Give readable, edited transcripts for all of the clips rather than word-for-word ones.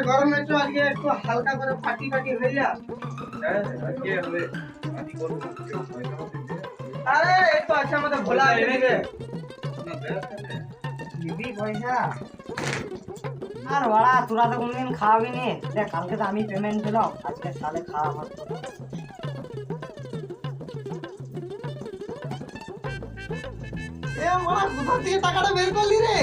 গরমে একটু আজকে একটু হালকা করে ফাটি ফাটি হয়ে যা। আরে একটু আছে আমাদের ভোলা এনে দিবি পয়সা। আর বাড়া তোরা তো কোনদিন খাওয়াবি নি। দেখ কালকে তো আমি পেমেন্ট দিলাম, আজকে সালে খাওয়া হবে। কোথা থেকে টাকাটা বের করলি রে?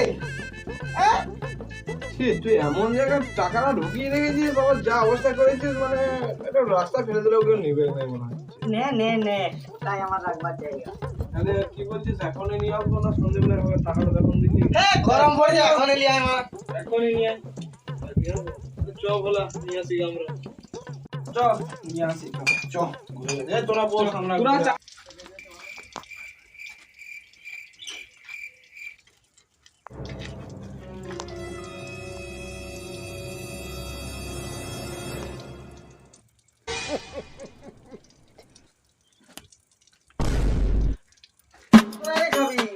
তুই এমন জায়গায় টাকাটা ঢুকিয়ে রেখেছিস বাবা, যা অবস্থা করেছিস, মানে এটা রাস্তা ফেলে দিলেও কেউ নিবে না মনে হয়। নে নে নে, তাই আমার রাখবার জায়গা। তাহলে কি বলছিস, এখনই নিয়ে আসবো না সন্ধ্যেবেলা হবে? টাকাটা তখন দিবি। গরম পড়ে এখনই নিয়ে আমার এখনই নিয়ে চ বলা নিয়ে আসি আমরা। চ নিয়ে আসি চ। তোরা বল আমরা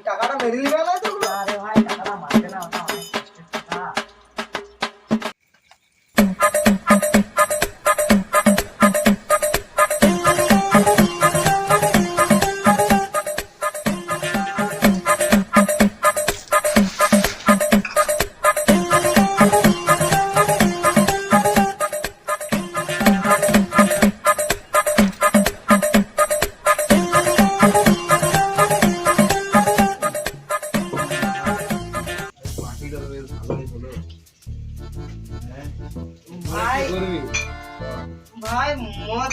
টাকাটা মেরে নিবে না তো? আরে ভাই টাকাটা মারবে না, ওটা অনেক কষ্টের টাকা। ভাই মদ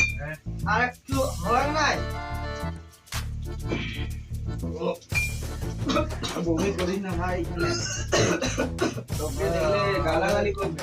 আর একটু হয় নাই? বমি করিস না ভাই, এখানে তোকে দেখলে গালাগালি করবে।